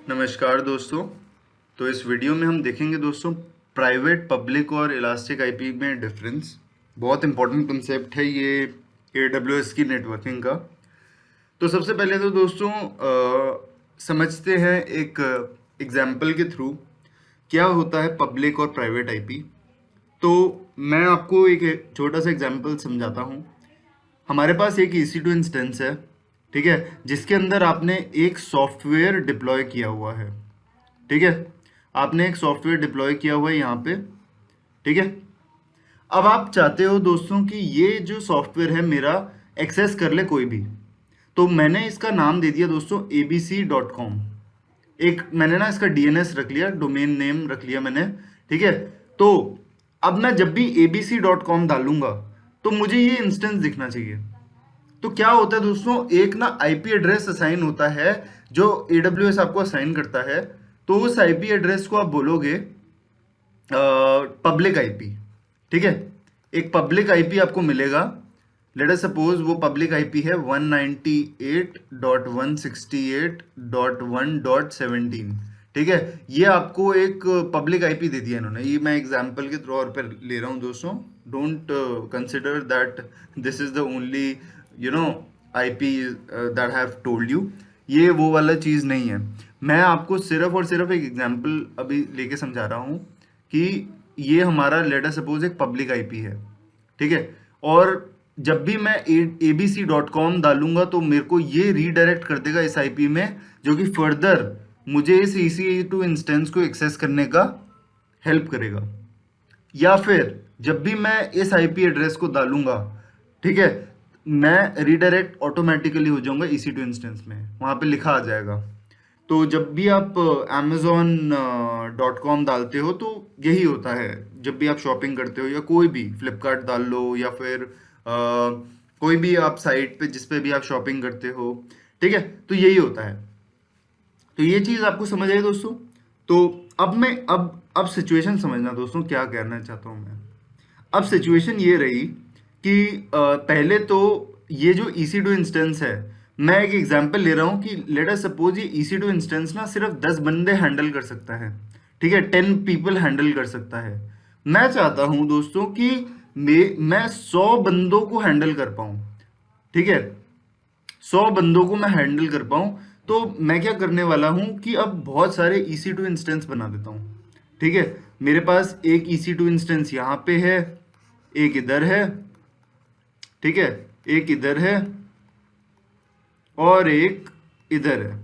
नमस्कार दोस्तों। तो इस वीडियो में हम देखेंगे दोस्तों प्राइवेट, पब्लिक और इलास्टिक आईपी में डिफरेंस। बहुत इंपॉर्टेंट कंसेप्ट है ये AWS की नेटवर्किंग का। तो सबसे पहले तो दोस्तों समझते हैं एक एग्जाम्पल के थ्रू क्या होता है पब्लिक और प्राइवेट आईपी। तो मैं आपको एक छोटा सा एग्जाम्पल समझाता हूँ। हमारे पास एक EC2 इंस्टेंस है, ठीक है, जिसके अंदर आपने एक सॉफ्टवेयर डिप्लॉय किया हुआ है। ठीक है, आपने एक सॉफ्टवेयर डिप्लॉय किया हुआ है यहाँ पे। ठीक है, अब आप चाहते हो दोस्तों कि ये जो सॉफ्टवेयर है मेरा एक्सेस कर ले कोई भी। तो मैंने इसका नाम दे दिया दोस्तों abc.com। एक मैंने ना इसका DNS रख लिया, डोमेन नेम रख लिया मैंने। ठीक है, तो अब मैं जब भी abc.com डालूंगा तो मुझे ये इंस्टेंस दिखना चाहिए। तो क्या होता है दोस्तों, एक ना आईपी एड्रेस असाइन होता है जो AWS आपको असाइन करता है। तो उस आईपी एड्रेस को आप बोलोगे पब्लिक आईपी। ठीक है, एक पब्लिक आईपी आपको मिलेगा। लेट अस सपोज वो पब्लिक आईपी है 198.168.1.17। ठीक है, ये आपको एक पब्लिक आईपी दे दिया इन्होंने। ये मैं एग्जांपल के तौर पर ले रहा हूँ दोस्तों। Don't consider that this is the only IP that have told you. ये वो वाला चीज़ नहीं है। मैं आपको सिर्फ और सिर्फ एक एग्जांपल अभी लेके समझा रहा हूँ कि ये हमारा लेट अस सपोज एक पब्लिक आईपी है। ठीक है, और जब भी मैं abc.com डालूंगा तो मेरे को ये रीडायरेक्ट कर देगा इस आईपी में, जो कि फर्दर मुझे इस EC2 इंस्टेंस को एक्सेस करने का हेल्प करेगा। या फिर जब भी मैं इस आईपी एड्रेस को डालूंगा, ठीक है, मैं रीडायरेक्ट ऑटोमेटिकली हो जाऊंगा EC2 इंस्टेंस में, वहां पे लिखा आ जाएगा। तो जब भी आप amazon.com डालते हो तो यही होता है। जब भी आप शॉपिंग करते हो या कोई भी फ्लिपकार्ट डाल लो या फिर कोई भी आप साइट पे जिस पे भी आप शॉपिंग करते हो, ठीक है, तो यही होता है। तो ये चीज़ आपको समझ आई दोस्तों। तो अब मैं अब सिचुएशन समझना दोस्तों, क्या कहना चाहता हूँ मैं। अब सिचुएशन ये रही कि पहले तो ये जो EC2 इंस्टेंस है, मैं एक एग्जांपल ले रहा हूँ कि लेट अस सपोज ये EC2 इंस्टेंस ना सिर्फ 10 बंदे हैंडल कर सकता है। ठीक है, 10 पीपल हैंडल कर सकता है। मैं चाहता हूँ दोस्तों कि मैं 100 बंदों को हैंडल कर पाऊँ। ठीक है, 100 बंदों को मैं हैंडल कर पाऊँ। तो मैं क्या करने वाला हूँ कि अब बहुत सारे EC2 इंस्टेंस बना देता हूँ। ठीक है, मेरे पास एक EC2 इंस्टेंस यहाँ पे है, एक इधर है, ठीक है, एक इधर है और एक इधर है।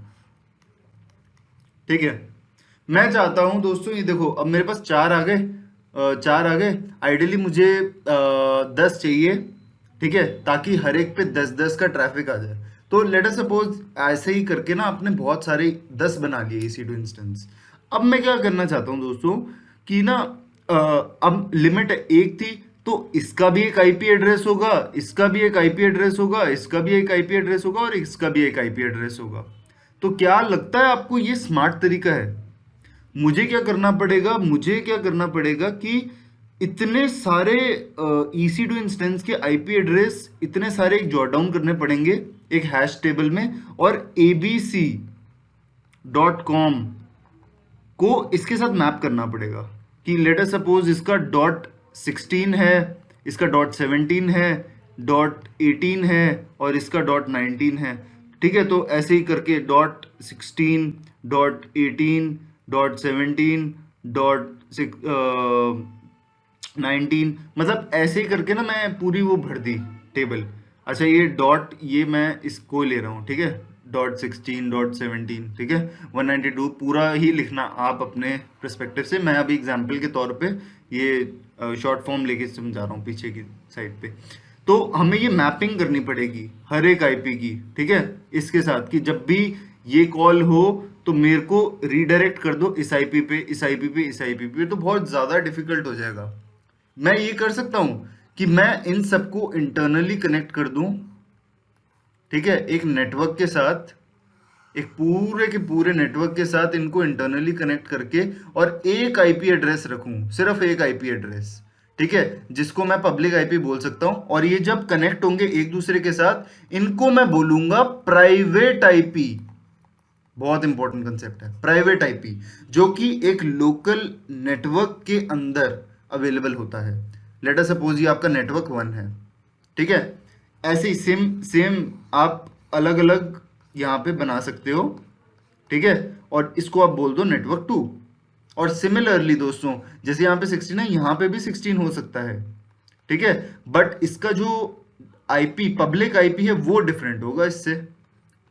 ठीक है, मैं चाहता हूं दोस्तों, ये देखो अब मेरे पास चार आ गए। चार आ गए, आइडियली मुझे 10 चाहिए। ठीक है, ताकि हर एक पे 10-10 का ट्रैफिक आ जाए। तो लेट अस सपोज ऐसे ही करके ना आपने बहुत सारे 10 बना लिए EC2 इंस्टेंस। अब मैं क्या करना चाहता हूं दोस्तों कि ना अब लिमिट एक थी, तो इसका भी एक आईपी एड्रेस होगा, इसका भी एक आईपी एड्रेस होगा, इसका भी एक आईपी एड्रेस होगा और इसका भी एक आईपी एड्रेस होगा। तो क्या लगता है आपको ये स्मार्ट तरीका है? मुझे क्या करना पड़ेगा कि इतने सारे EC2 इंस्टेंस के आईपी एड्रेस इतने सारे एक जॉट डाउन करने पड़ेंगे एक हैश टेबल में, और abc.com को इसके साथ मैप करना पड़ेगा कि लेट अस सपोज इसका .16 है, इसका .17 है, .18 है और इसका .19 है। ठीक है, तो ऐसे ही करके .16, .18, .17, .19, मतलब ऐसे ही करके ना मैं पूरी वो भर दी टेबल। अच्छा, ये डॉट, ये मैं इसको ले रहा हूँ, ठीक है, .16, .17, ठीक है, 192 पूरा ही लिखना आप अपने परस्पेक्टिव से। मैं अभी एग्जाम्पल के तौर पे ये शॉर्ट फॉर्म लेके समझा रहा हूँ पीछे की साइड पे। तो हमें ये मैपिंग करनी पड़ेगी हर एक आईपी की, ठीक है, इसके साथ कि जब भी ये कॉल हो तो मेरे को रीडायरेक्ट कर दो इस आईपी पे, इस आईपी पे, इस आईपी पे। तो बहुत ज़्यादा डिफिकल्ट हो जाएगा। मैं ये कर सकता हूं कि मैं इन सबको इंटरनली कनेक्ट कर दूं, ठीक है, एक नेटवर्क के साथ, एक पूरे के पूरे नेटवर्क के साथ इनको इंटरनली कनेक्ट करके, और एक आईपी एड्रेस रखूं, सिर्फ एक आईपी एड्रेस, ठीक है, जिसको मैं पब्लिक आईपी बोल सकता हूं। और ये जब कनेक्ट होंगे एक दूसरे के साथ, इनको मैं बोलूंगा प्राइवेट आईपी। बहुत इंपॉर्टेंट कंसेप्ट है प्राइवेट आईपी, जो कि एक लोकल नेटवर्क के अंदर अवेलेबल होता है। लेट अस सपोज ये आपका नेटवर्क 1 है, ठीक है। ऐसे ही सेम सेम आप अलग अलग यहाँ पे बना सकते हो, ठीक है, और इसको आप बोल दो नेटवर्क 2। और सिमिलरली दोस्तों, जैसे यहाँ पे 16 है, यहाँ पे भी 16 हो सकता है, ठीक है, बट इसका जो आईपी पब्लिक आईपी है वो डिफरेंट होगा इससे,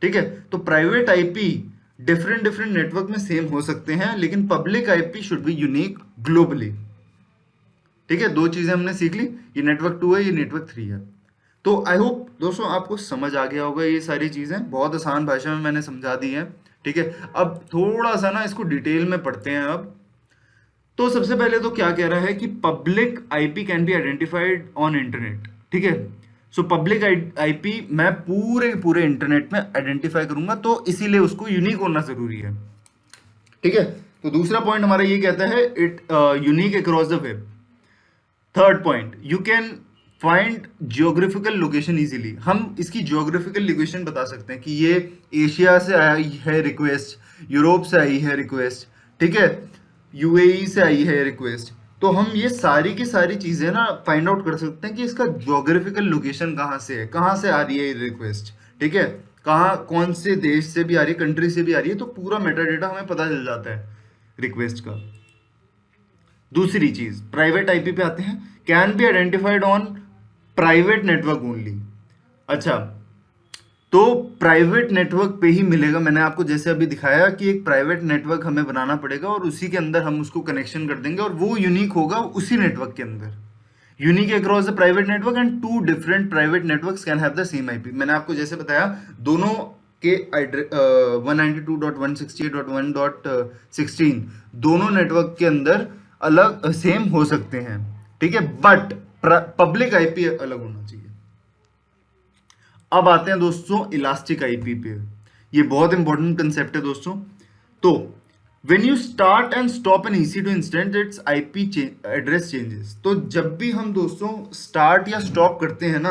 ठीक है। तो private IP different different network में सेम हो सकते हैं, लेकिन public IP should be unique globally, ठीक है। दो चीजें हमने सीख ली, ये नेटवर्क 2 है, ये नेटवर्क 3 है। तो आई होप दोस्तों आपको समझ आ गया होगा, ये सारी चीजें बहुत आसान भाषा में मैंने समझा दी है, ठीक है। अब थोड़ा सा ना इसको डिटेल में पढ़ते हैं। अब तो सबसे पहले तो क्या कह रहा है कि public IP can be identified on internet, ठीक है। सो पब्लिक आईपी मैं पूरे पूरे इंटरनेट में आइडेंटिफाई करूंगा, तो इसीलिए उसको यूनिक होना जरूरी है, ठीक है। तो दूसरा पॉइंट हमारा ये कहता है it unique across the web. Third point, you can find geographical location easily. हम इसकी जियोग्राफिकल लोकेशन बता सकते हैं कि ये एशिया से आई है रिक्वेस्ट, यूरोप से आई है रिक्वेस्ट, ठीक है, यूएई से आई है रिक्वेस्ट। तो हम ये सारी की सारी चीजें ना फाइंड आउट कर सकते हैं कि इसका जियोग्राफिकल लोकेशन कहाँ से है, कहाँ से आ रही है ये रिक्वेस्ट, ठीक है, कहाँ कौन से देश से भी आ रही है, कंट्री से भी आ रही है, तो पूरा मेटा डेटा हमें पता चल जाता है रिक्वेस्ट का। दूसरी चीज प्राइवेट आईपी पे आते हैं, can be identified on private network only. अच्छा, तो प्राइवेट नेटवर्क पे ही मिलेगा। मैंने आपको जैसे अभी दिखाया कि एक प्राइवेट नेटवर्क हमें बनाना पड़ेगा और उसी के अंदर हम उसको कनेक्शन कर देंगे और वो यूनिक होगा उसी नेटवर्क के अंदर, unique across the private network, and two different private networks can have the same IP. मैंने आपको जैसे बताया दोनों के 192.168.1.16 दोनों नेटवर्क के अंदर अलग सेम हो सकते हैं, ठीक है, बट पब्लिक आईपी अलग होना चाहिए। अब आते हैं दोस्तों इलास्टिक आईपी पे। ये बहुत इंपॉर्टेंट कंसेप्ट है दोस्तों। तो when you start and stop an EC two instance its IP address changes. तो जब भी हम दोस्तों स्टार्ट या स्टॉप करते हैं ना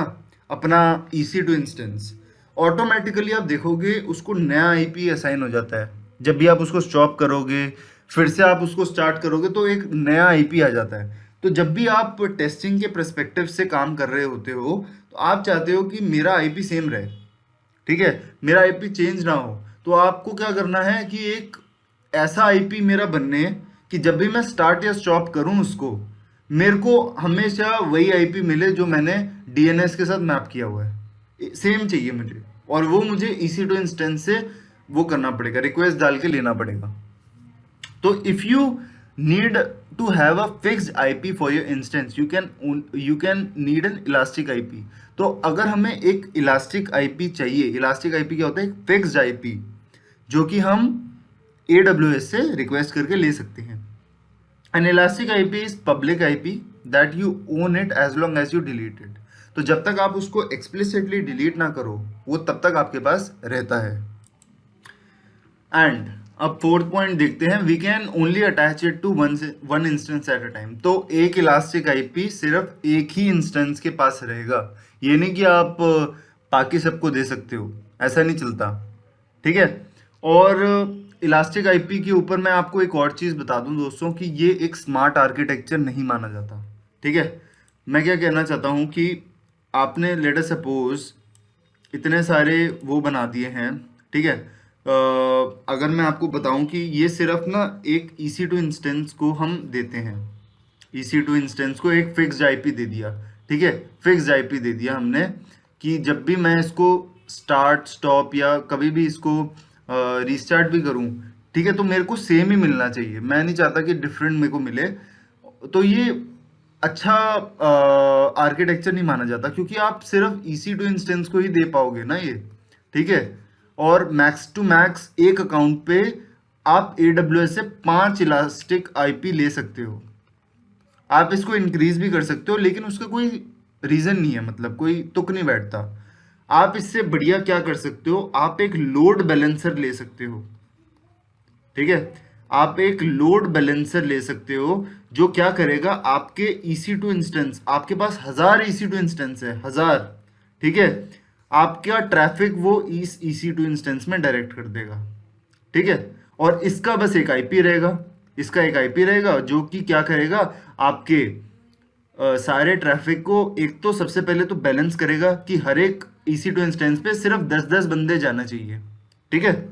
अपना ईसी टू इंस्टेंस, ऑटोमेटिकली आप देखोगे उसको नया आईपी असाइन हो जाता है। जब भी आप उसको स्टॉप करोगे फिर से आप उसको स्टार्ट करोगे तो एक नया आईपी आ जाता है। तो जब भी आप टेस्टिंग के पर्सपेक्टिव से काम कर रहे होते हो तो आप चाहते हो कि मेरा आईपी सेम रहे, ठीक है, मेरा आईपी चेंज ना हो। तो आपको क्या करना है कि एक ऐसा आईपी मेरा बनने कि जब भी मैं स्टार्ट या स्टॉप करूं उसको, मेरे को हमेशा वही आईपी मिले जो मैंने डीएनएस के साथ मैप किया हुआ है, सेम चाहिए मुझे। और वो मुझे ईसी टू इंस्टेंस से वो करना पड़ेगा, रिक्वेस्ट डाल के लेना पड़ेगा। तो if you need to have a fixed IP for your instance you can need an elastic IP। तो अगर हमें एक इलास्टिक आईपी चाहिए, इलास्टिक आईपी क्या होता है, एक फिक्स्ड आईपी जो कि हम AWS से रिक्वेस्ट करके ले सकते हैं। An elastic IP is public IP that you own it as long as you delete it. तो जब तक आप उसको एक्सप्लिसिटली डिलीट ना करो वो तब तक आपके पास रहता है। एंड अब फोर्थ पॉइंट देखते हैं, we can only attach it to one instance at a time. तो एक इलास्टिक आईपी सिर्फ एक ही इंस्टेंस के पास रहेगा, ये नहीं कि आप बाकी सबको दे सकते हो, ऐसा नहीं चलता, ठीक है। और इलास्टिक आईपी के ऊपर मैं आपको एक और चीज़ बता दूं दोस्तों कि ये एक स्मार्ट आर्किटेक्चर नहीं माना जाता, ठीक है। मैं क्या कहना चाहता हूँ कि आपने लेट अस सपोज इतने सारे वो बना दिए हैं, ठीक है, अगर मैं आपको बताऊं कि ये सिर्फ ना एक EC2 इंस्टेंस को हम देते हैं, EC2 इंस्टेंस को एक फिक्स्ड आईपी दे दिया, ठीक है, फिक्स्ड आईपी दे दिया हमने कि जब भी मैं इसको स्टार्ट स्टॉप या कभी भी इसको रीस्टार्ट भी करूं, ठीक है, तो मेरे को सेम ही मिलना चाहिए, मैं नहीं चाहता कि डिफरेंट मेरे को मिले। तो ये अच्छा आर्किटेक्चर नहीं माना जाता क्योंकि आप सिर्फ EC2 इंस्टेंस को ही दे पाओगे ना ये, ठीक है। और मैक्स टू मैक्स एक अकाउंट पे आप AWS से 5 इलास्टिक आईपी ले सकते हो। आप इसको इंक्रीज भी कर सकते हो लेकिन उसका कोई रीजन नहीं है, मतलब कोई तुक नहीं बैठता। आप इससे बढ़िया क्या कर सकते हो, आप एक लोड बैलेंसर ले सकते हो, ठीक है, आप एक लोड बैलेंसर ले सकते हो जो क्या करेगा, आपके EC2 इंस्टेंस, आपके पास 1000 EC2 इंस्टेंस है, 1000, ठीक है, आपका ट्रैफिक वो इस EC2 इंस्टेंस में डायरेक्ट कर देगा, ठीक है। और इसका बस एक आईपी रहेगा, इसका एक आईपी रहेगा जो कि क्या करेगा, आपके सारे ट्रैफिक को एक तो सबसे पहले तो बैलेंस करेगा कि हर एक EC2 इंस्टेंस पे सिर्फ 10-10 बंदे जाना चाहिए, ठीक है।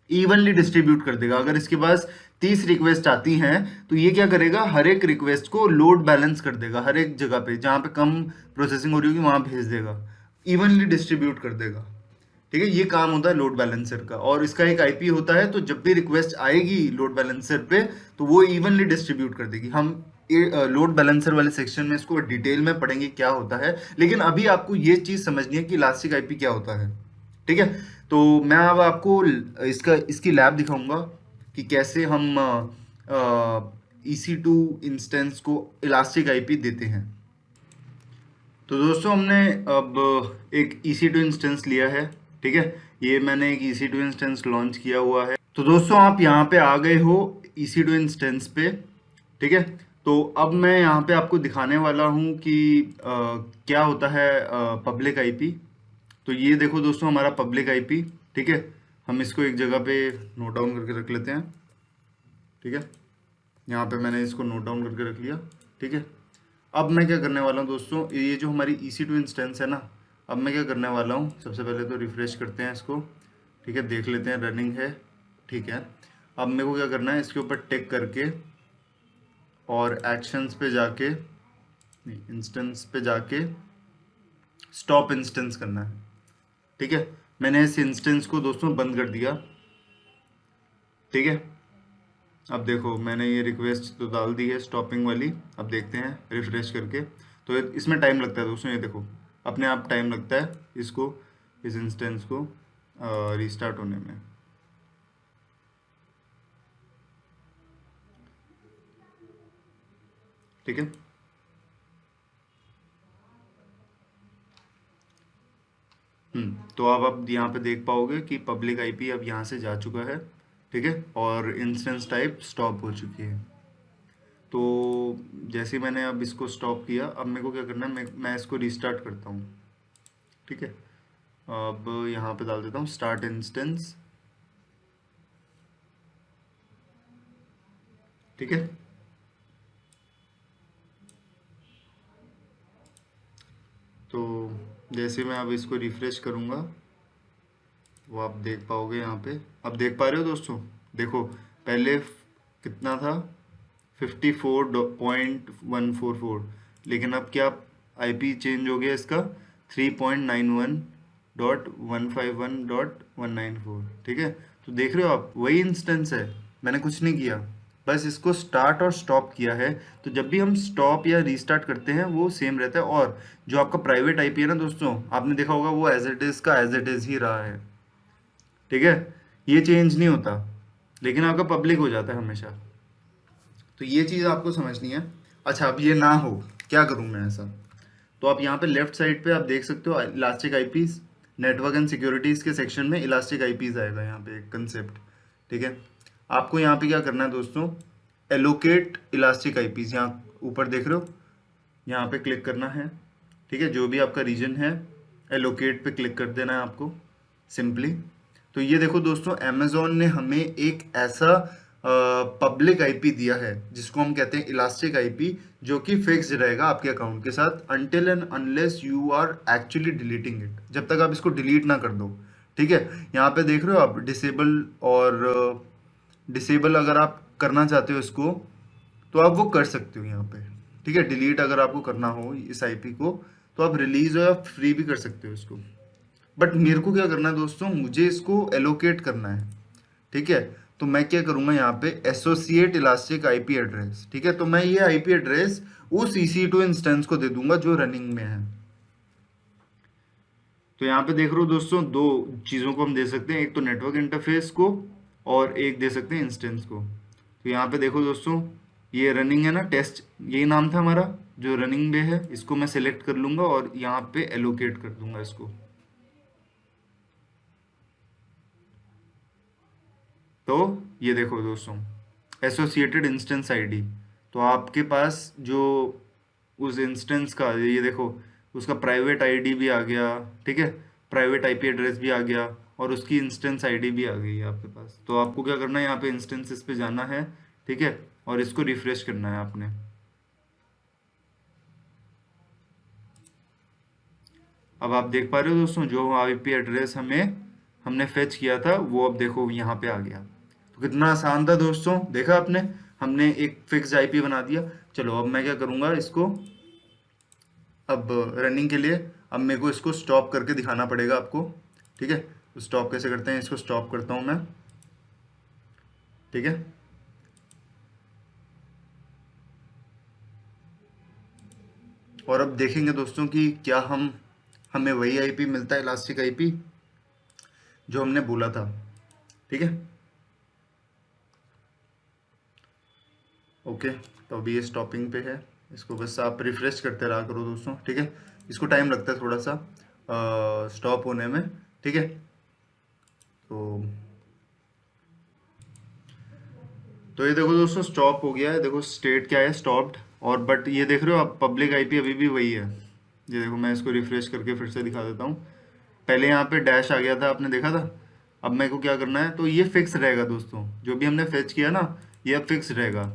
इवनली डिस्ट्रीब्यूट कर देगा। अगर इसके पास 30 रिक्वेस्ट आती हैं तो ये क्या करेगा, हर एक रिक्वेस्ट को लोड बैलेंस कर देगा, हर एक जगह पे जहाँ पे कम प्रोसेसिंग हो रही होगी वहां भेज देगा, इवनली डिस्ट्रीब्यूट कर देगा, ठीक है। ये काम होता है लोड बैलेंसर का। और इसका एक आईपी होता है, तो जब भी रिक्वेस्ट आएगी लोड बैलेंसर पे तो वो इवनली डिस्ट्रीब्यूट कर देगी। हम लोड बैलेंसर वाले सेक्शन में इसको डिटेल में पढ़ेंगे क्या होता है, लेकिन अभी आपको ये चीज समझनी है कि इलास्टिक आईपी क्या होता है, ठीक है। तो मैं अब आपको इसकी लैब दिखाऊंगा कि कैसे हम EC2 इंस्टेंस को इलास्टिक आईपी देते हैं। तो दोस्तों हमने अब एक EC2 इंस्टेंस लिया है, ठीक है। ये मैंने एक EC2 इंस्टेंस लॉन्च किया हुआ है। तो दोस्तों आप यहाँ पे आ गए हो EC2 इंस्टेंस पे, ठीक है। तो अब मैं यहाँ पे आपको दिखाने वाला हूँ कि क्या होता है पब्लिक आईपी। तो ये देखो दोस्तों हमारा पब्लिक आईपी, ठीक है। हम इसको एक जगह पे नोट डाउन करके रख लेते हैं, ठीक है। यहाँ पे मैंने इसको नोट डाउन करके रख लिया, ठीक है। अब मैं क्या करने वाला हूँ दोस्तों, ये जो हमारी EC2 इंस्टेंस है ना, अब मैं क्या करने वाला हूँ, सबसे पहले तो रिफ्रेश करते हैं इसको, ठीक है। देख लेते हैं रनिंग है, ठीक है। अब मेरे को क्या करना है, इसके ऊपर टिक करके और एक्शंस पे जाके, इंस्टेंस पे जाके स्टॉप इंस्टेंस करना है, ठीक है। मैंने इस इंस्टेंस को दोस्तों बंद कर दिया, ठीक है। अब देखो मैंने ये रिक्वेस्ट तो डाल दी है स्टॉपिंग वाली। अब देखते हैं रिफ्रेश करके, तो इसमें टाइम लगता है दोस्तों, ये देखो अपने आप टाइम लगता है इसको, इस इंस्टेंस को रिस्टार्ट होने में, ठीक है। तो अब यहाँ पे देख पाओगे कि पब्लिक आईपी अब यहाँ से जा चुका है, ठीक है। और इंस्टेंस टाइप स्टॉप हो चुकी है। तो जैसे ही मैंने अब इसको स्टॉप किया, अब मेरे को क्या करना है, मैं इसको रिस्टार्ट करता हूँ, ठीक है। अब यहाँ पे डाल देता हूँ स्टार्ट इंस्टेंस, ठीक है। तो जैसे मैं अब इसको रिफ्रेश करूँगा वो आप देख पाओगे यहाँ पे। अब देख पा रहे हो दोस्तों, देखो पहले कितना था, 54.144, लेकिन अब क्या आईपी चेंज हो गया इसका, 3.91.151.194, ठीक है। तो देख रहे हो आप, वही इंस्टेंस है, मैंने कुछ नहीं किया, बस इसको स्टार्ट और स्टॉप किया है। तो जब भी हम स्टॉप या रीस्टार्ट करते हैं वो सेम रहता है। और जो आपका प्राइवेट आईपी है ना दोस्तों, आपने देखा होगा वो एज इट इज का एज इट इज ही रहा है, ठीक है। ये चेंज नहीं होता, लेकिन आपका पब्लिक हो जाता है हमेशा। तो ये चीज़ आपको समझनी है। अच्छा अब ये ना हो, क्या करूँ मैं ऐसा, तो आप यहाँ पे लेफ्ट साइड पे आप देख सकते हो elastic IPs, network and securities के सेक्शन में इलास्टिक आईपीज आएगा यहाँ पे एक कंसेप्ट, ठीक है। आपको यहाँ पे क्या करना है दोस्तों, एलोकेट इलास्टिक आईपीज, यहाँ ऊपर देख रहे हो, यहाँ पे क्लिक करना है, ठीक है। जो भी आपका रीजन है एलोकेट पे क्लिक कर देना है आपको सिंपली। तो ये देखो दोस्तों, अमेजोन ने हमें एक ऐसा पब्लिक आईपी दिया है जिसको हम कहते हैं इलास्टिक आईपी, जो कि फिक्स्ड रहेगा आपके अकाउंट के साथ until and unless you are actually deleting it, जब तक आप इसको डिलीट ना कर दो, ठीक है। यहाँ पे देख रहे हो आप डिसेबल, और डिसेबल अगर आप करना चाहते हो इसको तो आप वो कर सकते हो यहाँ पे, ठीक है। डिलीट अगर आपको करना हो इस आईपी को तो आप रिलीज या फ्री भी कर सकते हो इसको। बट मेरे को क्या करना है दोस्तों, मुझे इसको एलोकेट करना है, ठीक है। तो मैं क्या करूंगा यहाँ पे एसोसिएट इलास्टिक आईपी एड्रेस, ठीक है। तो मैं ये आईपी एड्रेस उस EC2 इंस्टेंस को दे दूंगा जो रनिंग में है। तो यहाँ पे देख रहे हो दोस्तों, दो चीज़ों को हम दे सकते हैं, एक तो नेटवर्क इंटरफेस को और एक दे सकते हैं इंस्टेंस को। तो यहाँ पे देखो दोस्तों, ये रनिंग है ना, टेस्ट यही नाम था हमारा जो रनिंग में है, इसको मैं सिलेक्ट कर लूंगा और यहाँ पे एलोकेट कर दूंगा इसको। तो ये देखो दोस्तों, एसोसिएटेड इंस्टेंस आईडी, तो आपके पास जो उस इंस्टेंस का, ये देखो उसका प्राइवेट आईडी भी आ गया, ठीक है, प्राइवेट आईपी एड्रेस भी आ गया, और उसकी इंस्टेंस आईडी भी आ गई है आपके पास। तो आपको क्या करना है, यहाँ पे इंस्टेंसेस पे जाना है, ठीक है, और इसको रिफ्रेश करना है आपने। अब आप देख पा रहे हो दोस्तों, जो आईपी एड्रेस हमने फेच किया था वो अब देखो यहाँ पे आ गया। तो कितना आसान था दोस्तों, देखा आपने, हमने एक फिक्स आईपी बना दिया। चलो अब मैं क्या करूँगा, इसको अब रनिंग के लिए अब मेरे को इसको स्टॉप करके दिखाना पड़ेगा आपको, ठीक है। तो स्टॉप कैसे करते हैं, इसको स्टॉप करता हूँ मैं, ठीक है। और अब देखेंगे दोस्तों कि क्या हमें वही आईपी मिलता है, इलास्टिक आईपी जो हमने बोला था, ठीक है। ओके, तो अभी ये स्टॉपिंग पे है, इसको बस आप रिफ्रेश करते रहा करो दोस्तों, ठीक है। इसको टाइम लगता है थोड़ा सा स्टॉप होने में, ठीक है। तो ये देखो दोस्तों स्टॉप हो गया है, देखो स्टेट क्या है, स्टॉप्ड। और बट ये देख रहे हो आप, पब्लिक आईपी अभी भी वही है। ये देखो मैं इसको रिफ्रेश करके फिर से दिखा देता हूँ। पहले यहाँ पे डैश आ गया था, आपने देखा था। अब मेरे को क्या करना है, तो ये फिक्स रहेगा दोस्तों, जो भी हमने फेच किया ना ये अब फिक्स रहेगा।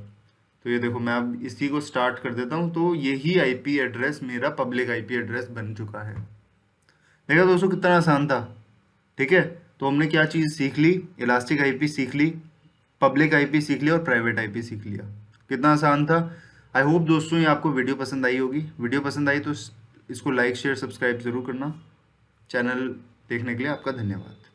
तो ये देखो मैं अब इसी को स्टार्ट कर देता हूँ, तो यही आईपी एड्रेस मेरा पब्लिक आईपी एड्रेस बन चुका है। देखा दोस्तों कितना आसान था, ठीक है। तो हमने क्या चीज़ सीख ली, इलास्टिक आईपी सीख ली, पब्लिक आईपी सीख लिया और प्राइवेट आईपी सीख लिया। कितना आसान था। आई होप दोस्तों ये आपको वीडियो पसंद आई होगी। वीडियो पसंद आई तो इसको लाइक शेयर सब्सक्राइब ज़रूर करना। चैनल देखने के लिए आपका धन्यवाद।